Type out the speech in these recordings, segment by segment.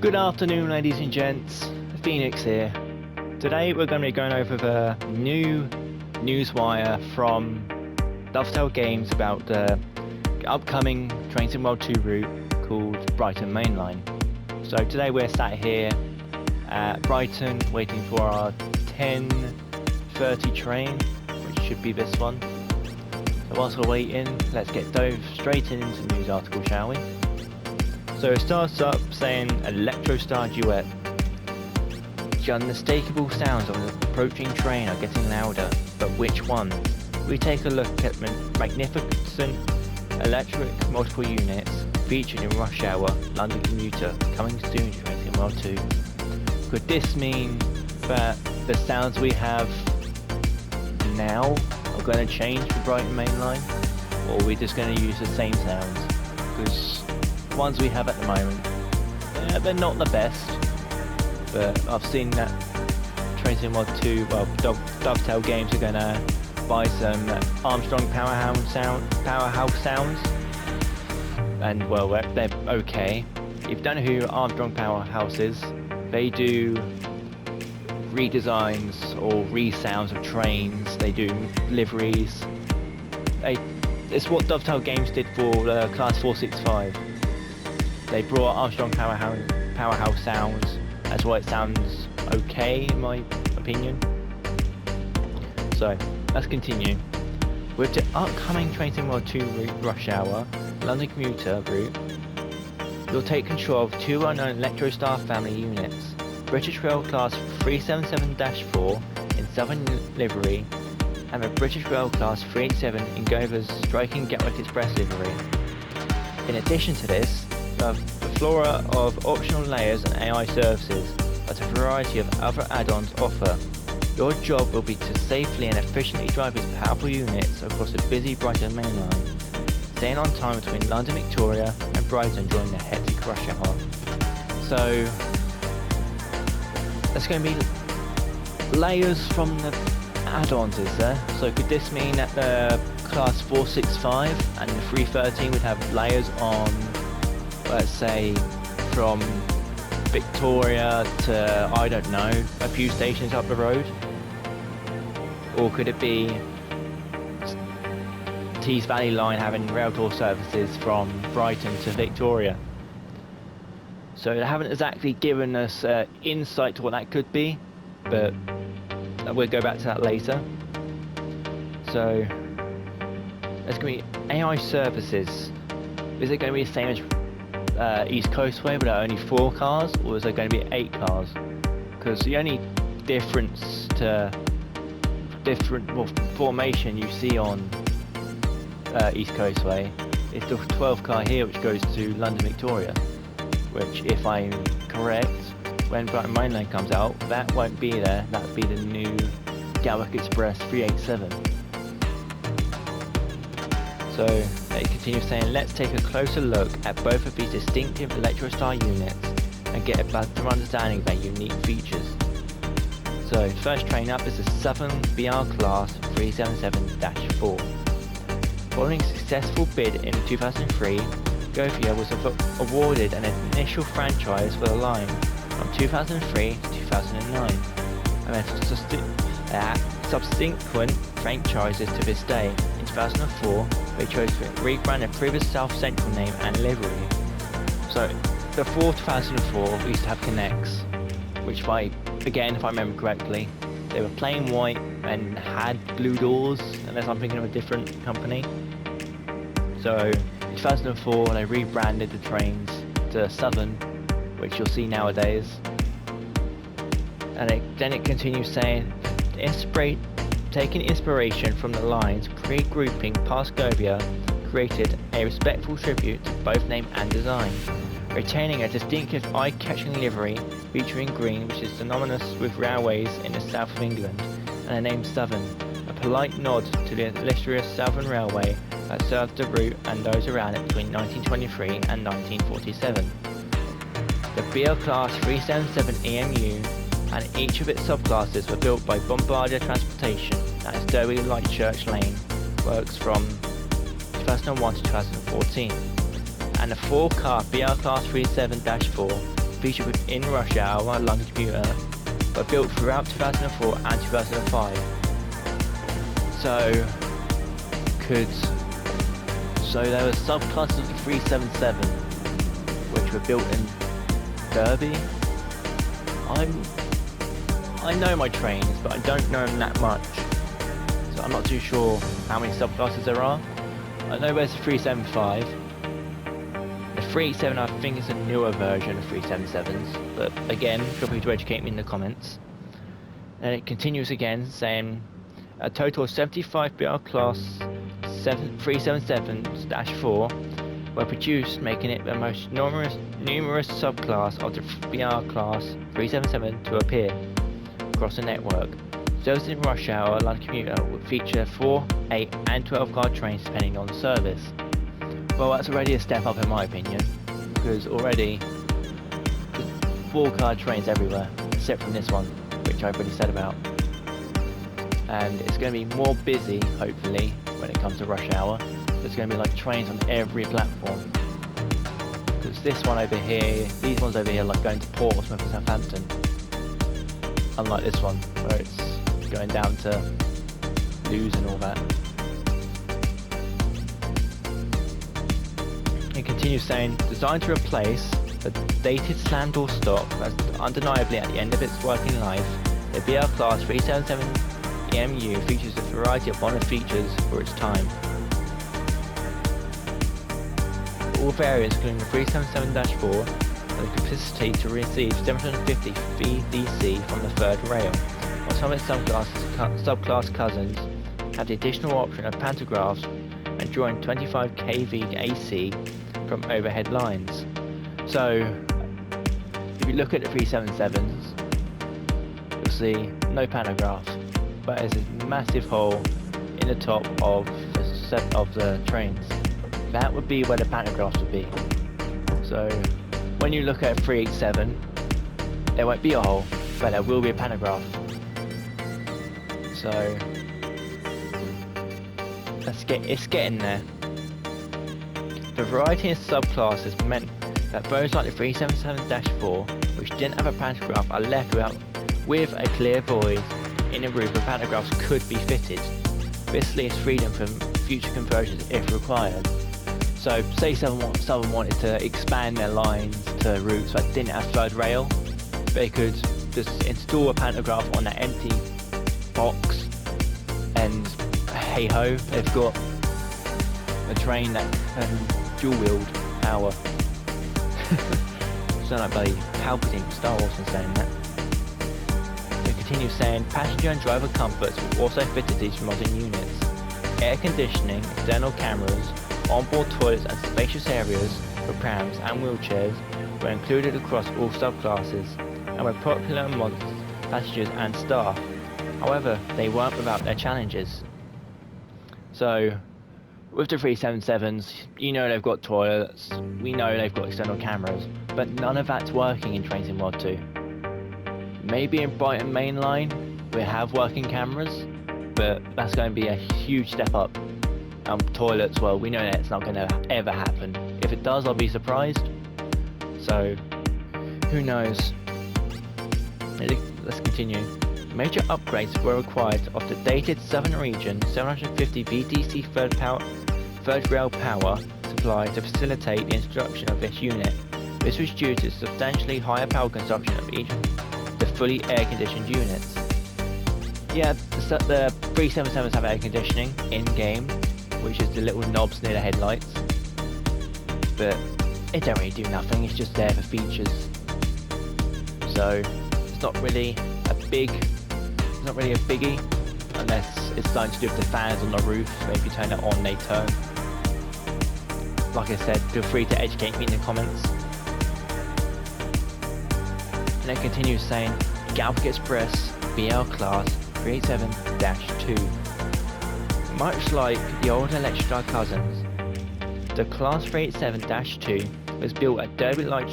Good afternoon, ladies and gents. Phoenix here. Today we're going to be going over the new newswire from Dovetail Games about the upcoming Train Sim World 2 route called Brighton Mainline. So today we're sat here at Brighton waiting for our 10:30 train, which should be this one. So whilst we're waiting, let's get dove straight into the news article, shall we? So it starts up saying Electro Star Duet. The unmistakable sounds of an approaching train are getting louder, but which one? We take a look at magnificent electric multiple units featured in Rush Hour London Commuter coming soon to Train Sim World 2. Could this mean that the sounds we have now are going to change for Brighton Mainline, or are we just going to use the same sounds? Because ones we have at the moment, they're not the best, but I've seen that Train Sim World 2, well, Dovetail Games are going to buy some Armstrong Powerhouse sounds, and well, they're okay. If you don't know who Armstrong Powerhouse is, they do redesigns or resounds of trains, they do liveries. It's what Dovetail Games did for Class 465. They brought Armstrong Powerhouse sounds. That's why it sounds okay in my opinion. So let's continue. With the upcoming Train Sim World 2 route Rush Hour London Commuter route, you'll take control of two unknown Electrostar family units. British Rail Class 377-4 in Southern livery and the British Rail Class 387 in Gover's striking Gatwick Express livery. In addition to this, the flora of optional layers and AI services that a variety of other add-ons offer. Your job will be to safely and efficiently drive these powerful units across the busy Brighton Mainline, staying on time between London Victoria and Brighton during the hectic rush hour. So there's going to be layers from the add-ons, is there? So could this mean that the Class 465 and the 313 would have layers on, let's say, from Victoria to, I don't know, a few stations up the road? Or could it be Tees Valley Line having rail tour services from Brighton to Victoria? So they haven't exactly given us insight to what that could be, but we'll go back to that later. So there's going to be AI services. Is it going to be the same as East Coastway, but only 4 cars, or is there going to be 8 cars? Because the only difference to different formation you see on East Coastway is the 12 car here, which goes to London Victoria, which, if I'm correct, when Brighton Mainline comes out, that won't be there. That would be the new Gatwick Express 387. So they continue saying, let's take a closer look at both of these distinctive Electrostar units and get a better understanding of their unique features. So first train up is the Southern BR Class 377-4. Following a successful bid in 2003, Gothia was awarded an initial franchise for the line from 2003 to 2009, and then subsequent franchises to this day. In 2004, they chose to rebrand their previous South Central name and livery. So before 2004, we used to have Connects, which if I remember correctly, they were plain white and had blue doors, unless I'm thinking of a different company. So in 2004, they rebranded the trains to Southern, which you'll see nowadays. And then it continues saying, taking inspiration from the lines pre-grouping past Govia, created a respectful tribute to both name and design, retaining a distinctive eye-catching livery featuring green, which is synonymous with railways in the south of England, and the name Southern, a polite nod to the illustrious Southern Railway that served the route and those around it between 1923 and 1947. The BL Class 377 EMU and each of its subclasses were built by Bombardier Transportation at Stowe Light Church Lane works from 2001 to 2014, and the 4-car BR Class 37-4 featured within Rush Hour by London Commuter, but built throughout 2004 and 2005. So there were subclasses of the 377 which were built in Derby. I know my trains, but I don't know them that much, so I'm not too sure how many subclasses there are. I know there's a 375. The 387 I think is a newer version of 377s, but again, feel free to educate me in the comments. And it continues again, saying a total of 75 BR class 377-4 were produced, making it the most numerous subclass of the BR class 377 to appear across the network. Service in Rush Hour London Commuter would feature 4, 8 and 12 car trains depending on the service. Well, that's already a step up in my opinion, because already there's 4 car trains everywhere, except from this one, which I've already said about. And it's going to be more busy, hopefully, when it comes to Rush Hour. There's going to be like trains on every platform. Because this one over here, these ones over here like going to Portsmouth and Southampton. Unlike this one, where it's going down to Lewes and all that. It continues saying, designed to replace the dated slam door stock that's undeniably at the end of its working life, the BR Class 377 EMU features a variety of modern features for its time. All variants, including the 377-4, have the capacity to receive 750 VDC from the third rail, while some of its subclass cousins have the additional option of pantographs and drawing 25 kV AC from overhead lines. So, if you look at the 377s, you'll see no pantograph, but there's a massive hole in the top of the trains. That would be where the pantographs would be. So when you look at a 387, there won't be a hole, but there will be a pantograph. So it's getting there. The variety of subclasses meant that those like the 377-4, which didn't have a pantograph, are left with a clear void in the roof where pantographs could be fitted. This leaves freedom from future conversions if required. So say someone wanted to expand their lines to routes that didn't have third rail, they could just install a pantograph on that empty box, and hey ho, they've got a train that can dual wield power. Sound like bloody Palpatine Star Wars in saying that. It continues saying passenger and driver comforts were also fitted to these modern units. Air conditioning, external cameras, onboard toilets and spacious areas for prams and wheelchairs were included across all subclasses and were popular amongst passengers and staff. However, they weren't without their challenges. So, with the 377s, you know they've got toilets, we know they've got external cameras, but none of that's working in Trains in World 2. Maybe in Brighton Mainline, we have working cameras, but that's going to be a huge step up. Toilets, well, we know that it's not going to ever happen. If it does, I'll be surprised. So, who knows? Let's continue. Major upgrades were required of the dated Southern Region 750 VDC third rail power supply to facilitate the introduction of this unit. This was due to substantially higher power consumption of each of the fully air-conditioned units. Yeah, the 377s have air conditioning in-game, which is the little knobs near the headlights, but it don't really do nothing, it's just there for features. So it's not really a biggie, unless it's something to do with the fans on the roof. Maybe turn it on, they turn. Like I said, feel free to educate me in the comments. And it continues saying, Gatwick Express BL Class 387-2. Much like the old Electric cousins, the Class 387-2 was built at Derby Light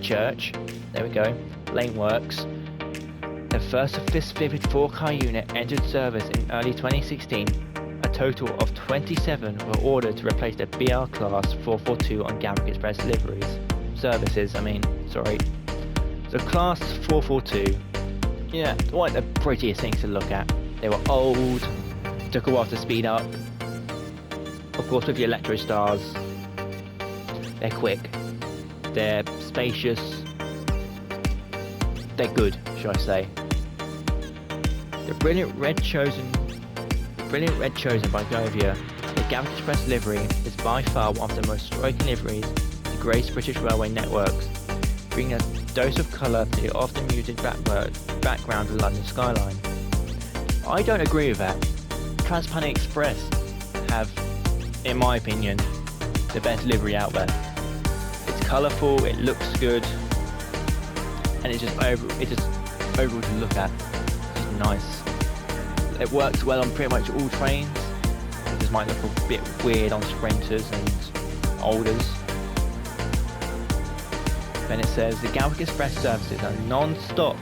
Church, there we go, Lane Works. The first of this vivid 4-car unit entered service in early 2016. A total of 27 were ordered to replace the BR Class 442 on Gatwick Express sorry. So class 442, yeah, weren't the prettiest things to look at. They were old, took a while to speed up. Of course, with the Electro Stars, they're quick, they're spacious, they're good, should I say. The brilliant red chosen by Govia, the Gallic Express livery is by far one of the most striking liveries to grace British railway networks, bringing a dose of colour to the often muted background of the London skyline. I don't agree with that. Transpanny Express have, in my opinion, the best livery out there. It's colourful, it looks good, and it's just overall to look at. It's just nice. It works well on pretty much all trains. It just might look a bit weird on sprinters and olders. Then it says the Gatwick Express services are non-stop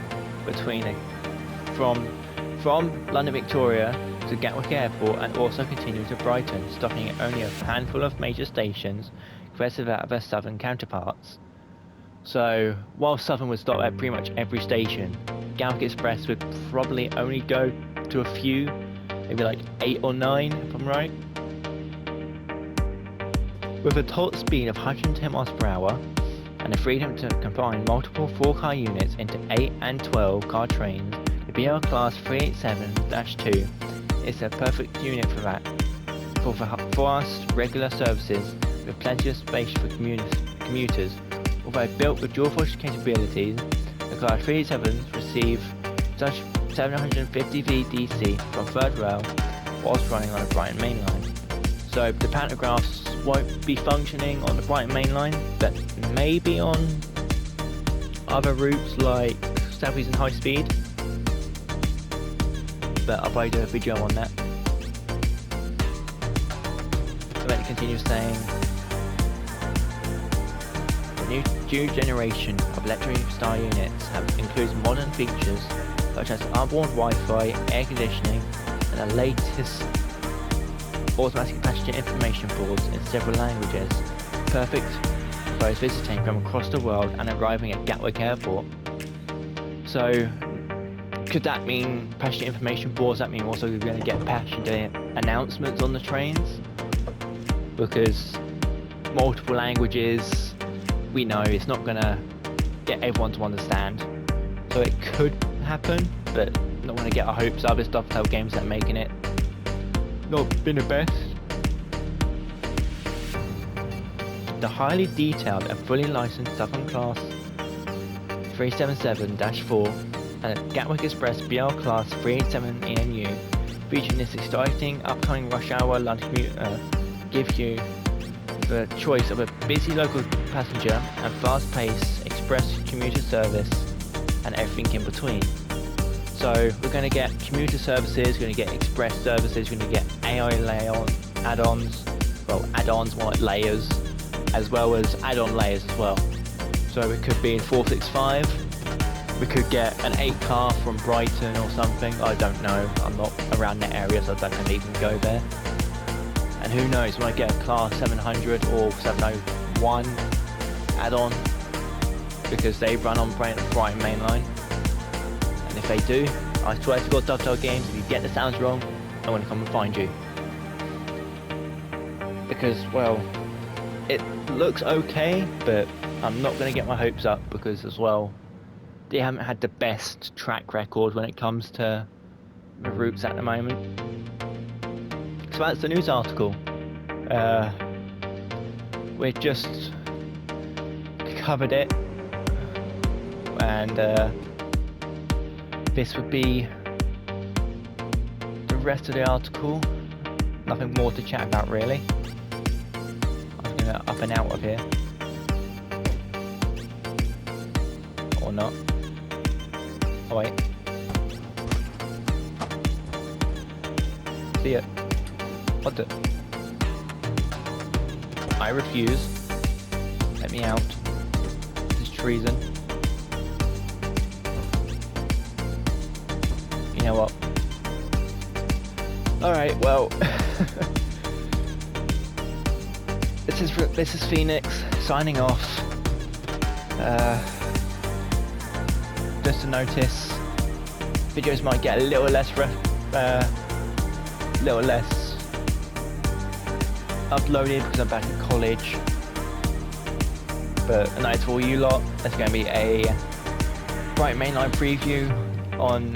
from London Victoria to Gatwick Airport and also continue to Brighton, stopping at only a handful of major stations compared to their southern counterparts. So while Southern would stop at pretty much every station, Gatwick Express would probably only go to a few, maybe like 8 or 9 if I'm right. With a top speed of 110 miles per hour and the freedom to combine multiple 4-car units into 8 and 12 car trains, the BL Class 387-2 is a perfect unit for that. For fast, regular services with plenty of space for commuters. Although built with dual force capabilities, the Class 387s receive such 750 VDC from third rail whilst running on a Brighton Mainline. So the pantographs won't be functioning on the Brighton Mainline, but maybe on other routes like South East and High Speed. But I'll probably do a video on that. So then it continues saying, the new generation of Electro Star units includes modern features such as onboard Wi-Fi, air conditioning, and the latest automatic passenger information boards in several languages, perfect for those visiting from across the world and arriving at Gatwick Airport. So, could that mean passenger information boards? That mean also we're going to get passenger announcements on the trains? Because multiple languages, we know it's not going to get everyone to understand. So it could happen, but not want to get our hopes up. It's Dovetail Games that are making it. Not been the best. The highly detailed and fully licensed Southern Class 377-4 and Gatwick Express BL Class 387 EMU, featuring this exciting upcoming rush hour London commuter, give you the choice of a busy local passenger and fast-paced express commuter service and everything in between. So we're going to get commuter services, we're going to get express services, we're going to get AI add-ons, well add-ons more like layers, as well as add-on layers as well. So it could be in 465, we could get an 8-car from Brighton or something, I don't know, I'm not around that area so I don't even go there. And who knows, we might get a Class 700 or 701 add-on, because they run on Brighton Mainline. And if they do, I swear to God, Dovetail Games, if you get the sounds wrong, I'm going to come and find you. Because, well, it looks okay, but I'm not going to get my hopes up because, as well, they haven't had the best track record when it comes to the routes at the moment. So that's the news article. We just covered it, and this would be the rest of the article. Nothing more to chat about really. I'm gonna up and out of here, or not. Oh wait. See ya. What the? I refuse. Let me out. This is treason. You know what? Alright, well. This is Phoenix signing off. just to notice videos might get a little less uploaded because I'm back at college. But a night for all you lot, there's going to be a Brighton Mainline preview on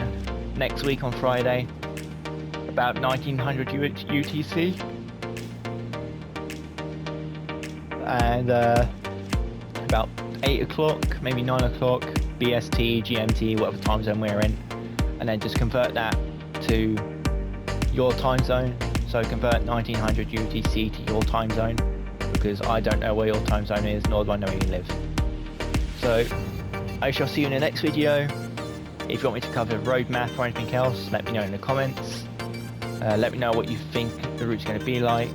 next week on Friday, about 1900 UTC, and about 8 o'clock, maybe 9 o'clock BST, GMT, whatever time zone we're in, and then just convert that to your time zone. So convert 1900 UTC to your time zone, because I don't know where your time zone is, nor do I know where you live. So I shall see you in the next video. If you want me to cover road map or anything else, let me know in the comments. Let me know what you think the route's going to be like,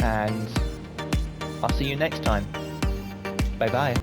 and I'll see you next time. Bye bye.